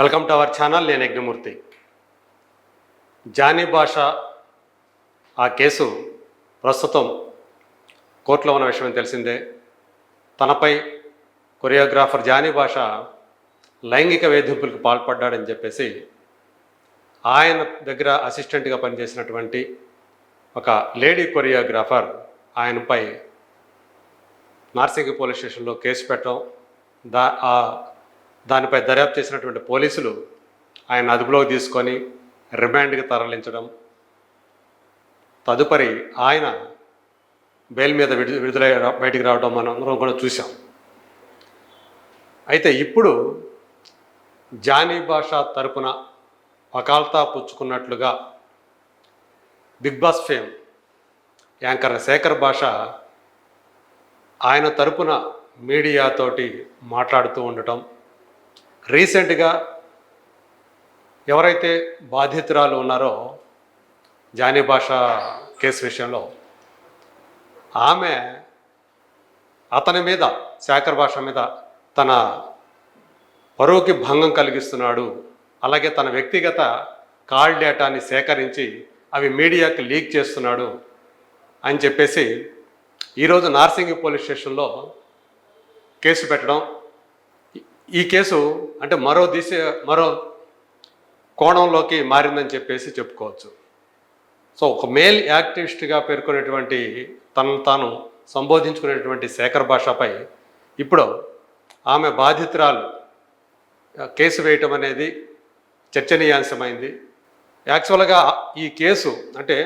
Welcome to our channel. నేను Yagnamurthy. Johnny భాష ఆ కేసు ప్రస్తుతం కోర్టులో ఉన్న విషయం తెలిసిందే. తనపై కొరియోగ్రాఫర్ జానీ భాష లైంగిక వేధింపులకు పాల్పడ్డాడని చెప్పేసి ఆయన దగ్గర అసిస్టెంట్గా పనిచేసినటువంటి ఒక లేడీ కొరియోగ్రాఫర్ ఆయనపై నార్సింగి పోలీస్ స్టేషన్లో కేసు పెట్టడం, దానిపై దర్యాప్తు చేసినటువంటి పోలీసులు ఆయన అదుపులోకి తీసుకొని రిమాండ్కి తరలించడం, తదుపరి ఆయన బెయిల్ మీద విడుదల బయటికి రావడం మనం అందరం కూడా చూసాం. అయితే ఇప్పుడు జానీ భాష తరపున వకాల్తా పుచ్చుకున్నట్లుగా big boss fame anchor Shekhar Basha ఆయన తరపున మీడియాతోటి మాట్లాడుతూ ఉండటం, రీసెంట్గా ఎవరైతే బాధితురాలు ఉన్నారో జానీ భాష కేసు విషయంలో ఆమె అతని మీద, శేఖర్ భాష మీద తన పరువుకి భంగం కలిగిస్తున్నాడు, అలాగే తన వ్యక్తిగత కాల్ డేటాని సేకరించి అవి మీడియాకి లీక్ చేస్తున్నాడు అని చెప్పేసి ఈరోజు నార్సింగి పోలీస్ స్టేషన్లో కేసు పెట్టడం. ఈ కేసు అంటే మరో కోణంలోకి మారిందని చెప్పేసి చెప్పుకోవచ్చు. సో ఒక మేల్ యాక్టివిస్ట్గా పేర్కొనేటువంటి తనను తాను సంబోధించుకునేటువంటి శేఖర్ భాషపై ఇప్పుడు ఆమె బాధితురాలు కేసు వేయటం అనేది చర్చనీయాంశమైంది. యాక్చువల్గా ఈ కేసు అంటే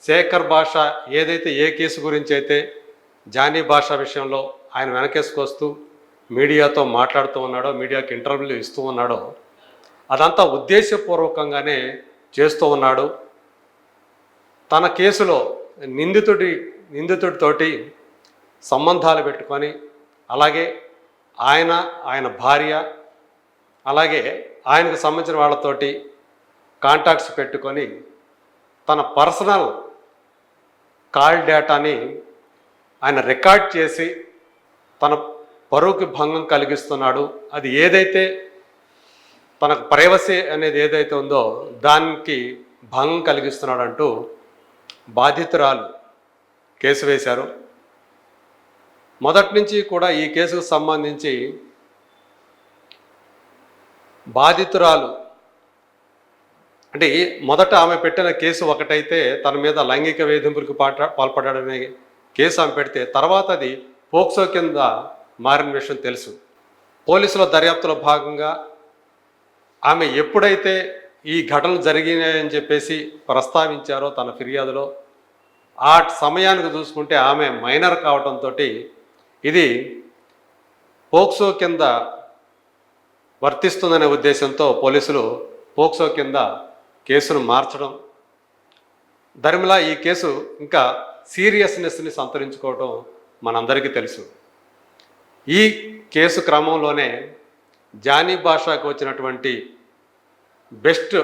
శేఖర్ భాష ఏదైతే ఏ కేసు గురించి అయితే జానీ భాష విషయంలో ఆయన వెనకేసుకొస్తూ మీడియాతో మాట్లాడుతూ ఉన్నాడో, మీడియాకి ఇంటర్వ్యూలు ఇస్తూ ఉన్నాడో, అదంతా ఉద్దేశపూర్వకంగానే చేస్తూ ఉన్నాడు. తన కేసులో నిందితుడితోటి సంబంధాలు పెట్టుకొని, అలాగే ఆయన భార్య, అలాగే ఆయనకు సంబంధించిన వాళ్ళతోటి కాంటాక్ట్స్ పెట్టుకొని తన పర్సనల్ కాల్ డేటాని ఆయన రికార్డ్ చేసి తన పరువుకి భంగం కలిగిస్తున్నాడు. అది ఏదైతే తనకు ప్రైవసీ అనేది ఏదైతే ఉందో దానికి భంగం కలిగిస్తున్నాడు అంటూ బాధితురాలు కేసు వేశారు. మొదటి నుంచి కూడా ఈ కేసుకు సంబంధించి బాధితురాలు అంటే మొదట ఆమె పెట్టిన కేసు ఒకటైతే తన మీద లైంగిక వేధింపులకు పాల్పడ్డాడనే కేసు ఆమె పెడితే, తర్వాత అది పోక్సో కింద మారిన విషయం తెలుసు. పోలీసుల దర్యాప్తులో భాగంగా ఆమె ఎప్పుడైతే ఈ ఘటనలు జరిగినాయని చెప్పేసి ప్రస్తావించారో తన ఫిర్యాదులో, ఆ సమయానికి చూసుకుంటే ఆమె మైనర్ కావడంతో ఇది పోక్సో కింద వర్తిస్తుందనే ఉద్దేశంతో పోలీసులు పోక్సో కింద కేసును మార్చడం, దరిమిలా ఈ కేసు ఇంకా సీరియస్నెస్ని సంతరించుకోవడం మనందరికీ తెలుసు. ఈ కేసు క్రమంలోనే జానీ భాషకు వచ్చినటువంటి బెస్ట్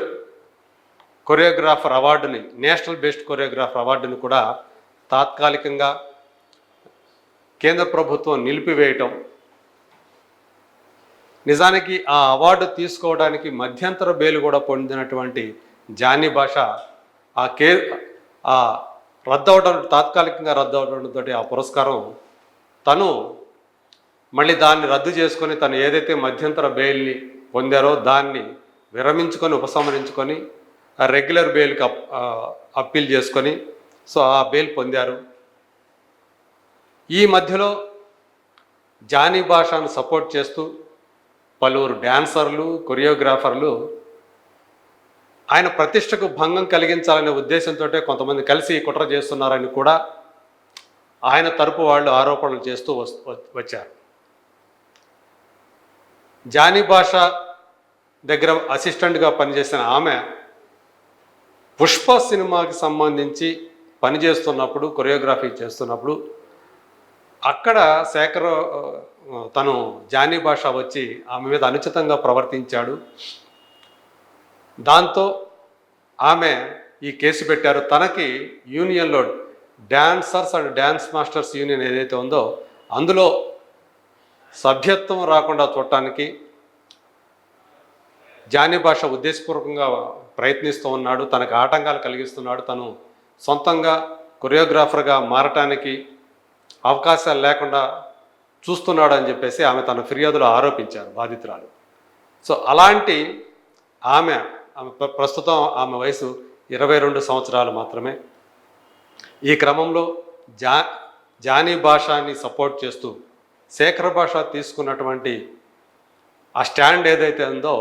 కొరియోగ్రాఫర్ అవార్డుని, నేషనల్ బెస్ట్ కొరియోగ్రాఫర్ అవార్డుని కూడా తాత్కాలికంగా కేంద్ర ప్రభుత్వం నిలిపివేయటం, నిజానికి ఆ అవార్డు తీసుకోవడానికి మధ్యంతర బెయిల్ కూడా పొందినటువంటి జానీ భాష తాత్కాలికంగా రద్దు అవడంతో ఆ పురస్కారం తను మళ్ళీ దాన్ని రద్దు చేసుకొని తను ఏదైతే మధ్యంతర బెయిల్ని పొందారో దాన్ని విరమించుకొని ఉపసంహరించుకొని ఆ రెగ్యులర్ బెయిల్కి అప్పీల్ చేసుకొని సో ఆ బెయిల్ పొందారు. ఈ మధ్యలో జానీ భాషను సపోర్ట్ చేస్తూ పలువురు డ్యాన్సర్లు, కొరియోగ్రాఫర్లు ఆయన ప్రతిష్టకు భంగం కలిగించాలనే ఉద్దేశంతో కొంతమంది కలిసి కుట్ర చేస్తున్నారని కూడా ఆయన తరపు వాళ్ళు ఆరోపణలు చేస్తూ వచ్చారు. జానీ భాష దగ్గర అసిస్టెంట్గా పనిచేసిన ఆమె పుష్ప సినిమాకి సంబంధించి పనిచేస్తున్నప్పుడు, కొరియోగ్రఫీ చేస్తున్నప్పుడు అక్కడ తను జానీ భాష వచ్చి ఆమె మీద అనుచితంగా ప్రవర్తించాడు. దాంతో ఆమె ఈ కేసు పెట్టారు. తనకి యూనియన్లో dancers and dance masters union ఏదైతే ఉందో అందులో సభ్యత్వం రాకుండా చూడటానికి జానీ భాష ఉద్దేశపూర్వకంగా ప్రయత్నిస్తూ ఉన్నాడు, తనకు ఆటంకాలు కలిగిస్తున్నాడు, తను సొంతంగా కొరియోగ్రాఫర్గా మారటానికి అవకాశాలు లేకుండా చూస్తున్నాడు అని చెప్పేసి ఆమె తన ఫిర్యాదులో ఆరోపించారు బాధితురాలు. సో అలాంటి ఆమె ప్రస్తుతం ఆమె వయసు 22 సంవత్సరాలు మాత్రమే. ఈ క్రమంలో జానీ భాషని సపోర్ట్ చేస్తూ శేఖర్ భాష తీసుకున్నటువంటి ఆ స్టాండ్ ఏదైతే ఉందో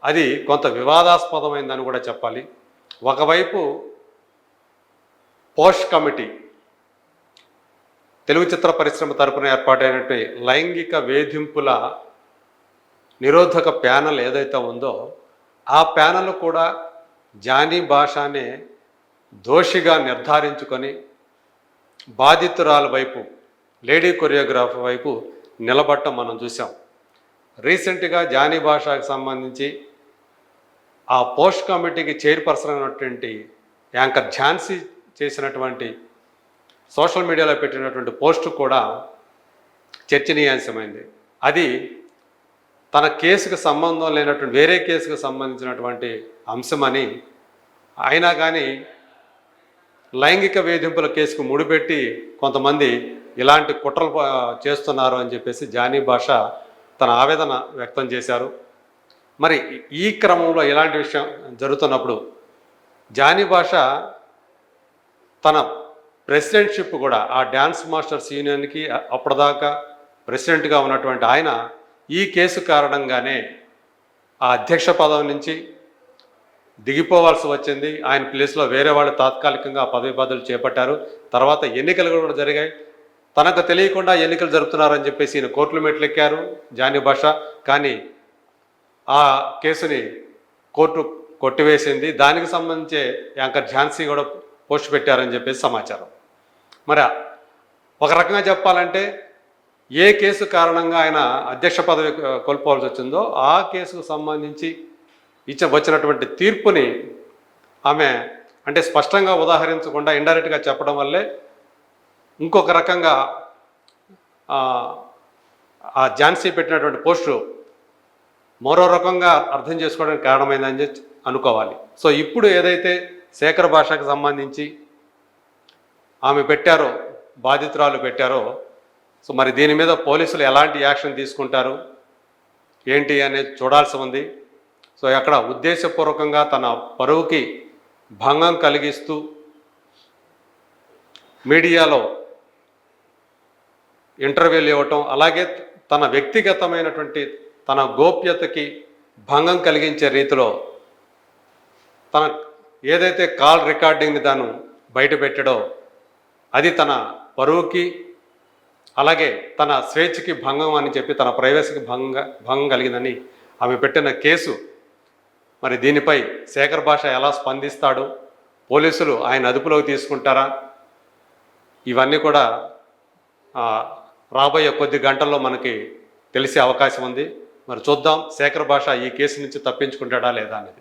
అది కొంత వివాదాస్పదమైందని కూడా చెప్పాలి. ఒకవైపు పోష్ కమిటీ, తెలుగు చిత్ర పరిశ్రమ తరపున ఏర్పాటైనటువంటి లైంగిక వేధింపుల నిరోధక ప్యానెల్ ఏదైతే ఉందో ఆ ప్యానెల్ కూడా జానీ భాషనే దోషిగా నిర్ధారించుకొని బాధితురాల వైపు, లేడీ కొరియోగ్రాఫర్ వైపు నిలబడటం మనం చూసాం. రీసెంట్గా జానీ భాషకు సంబంధించి ఆ పోస్ట్ కమిటీకి చైర్పర్సన్ అయినటువంటి యాంకర్ ఝాన్సీ చేసినటువంటి సోషల్ మీడియాలో పెట్టినటువంటి పోస్టు కూడా చర్చనీయాంశమైంది. అది తన కేసుకు సంబంధం లేనటువంటి వేరే కేసుకు సంబంధించినటువంటి అంశమని, అయినా కానీ లైంగిక వేధింపుల కేసుకు ముడిపెట్టి కొంతమంది ఇలాంటి కుట్రలు చేస్తున్నారు అని చెప్పేసి జానీ భాష తన ఆవేదన వ్యక్తం చేశారు. మరి ఈ క్రమంలో ఇలాంటి విషయం జరుగుతున్నప్పుడు జానీ భాష తన ప్రెసిడెంట్షిప్ కూడా ఆ డ్యాన్స్ మాస్టర్స్ యూనియన్కి అప్పటిదాకా ప్రెసిడెంట్గా ఉన్నటువంటి ఆయన ఈ కేసు కారణంగానే ఆ అధ్యక్ష పదవి నుంచి దిగిపోవాల్సి వచ్చింది. ఆయన ప్లేస్లో వేరే వాళ్ళు తాత్కాలికంగా ఆ పదవి బదులు చేపట్టారు. తర్వాత ఎన్నికలు కూడా జరిగాయి. తనకు తెలియకుండా ఎన్నికలు జరుపుతున్నారని చెప్పేసి ఈయన కోర్టులు మెట్లెక్కారు జానీ భాష. కానీ ఆ కేసుని కోర్టు కొట్టివేసింది. దానికి సంబంధించే యాంకర్ ఝాన్సీ కూడా పోస్ట్ పెట్టారని చెప్పేసి సమాచారం. మరి ఒక రకంగా చెప్పాలంటే ఏ కేసు కారణంగా ఆయన అధ్యక్ష పదవి కోల్పోవాల్సి వచ్చిందో ఆ కేసుకు సంబంధించి వచ్చినటువంటి తీర్పుని ఆమె అంటే స్పష్టంగా ఉదాహరించకుండా ఇండైరెక్ట్గా చెప్పడం వల్లే ఇంకొక రకంగా ఆ ఝాన్సీ పెట్టినటువంటి పోస్టు మరో రకంగా అర్థం చేసుకోవడానికి కారణమైందని అనుకోవాలి. సో ఇప్పుడు ఏదైతే శేఖర్ భాషకు సంబంధించి ఆమె పెట్టారో, బాధితురాలు పెట్టారో, సో మరి దీని మీద పోలీసులు ఎలాంటి యాక్షన్ తీసుకుంటారు ఏంటి అనేది చూడాల్సి ఉంది. సో అక్కడ ఉద్దేశపూర్వకంగా తన పరువుకి భంగం కలిగిస్తూ మీడియాలో ఇంటర్వ్యూలు ఇవ్వటం, అలాగే తన వ్యక్తిగతమైనటువంటి తన గోప్యతకి భంగం కలిగించే రీతిలో తన ఏదైతే కాల్ రికార్డింగ్ని తాను బయట పెట్టడో అది తన పరువుకి అలాగే తన స్వేచ్ఛకి భంగం అని చెప్పి తన ప్రైవసీకి భంగం కలిగిందని ఆమె పెట్టిన కేసు. మరి దీనిపై శేఖర్ భాష ఎలా స్పందిస్తాడు, పోలీసులు ఆయన అదుపులోకి తీసుకుంటారా, ఇవన్నీ కూడా రాబోయే కొద్ది గంటల్లో మనకి తెలిసే అవకాశం ఉంది. మరి చూద్దాం శేఖర్ భాష ఈ కేసు నుంచి తప్పించుకుంటాడా లేదా అనేది.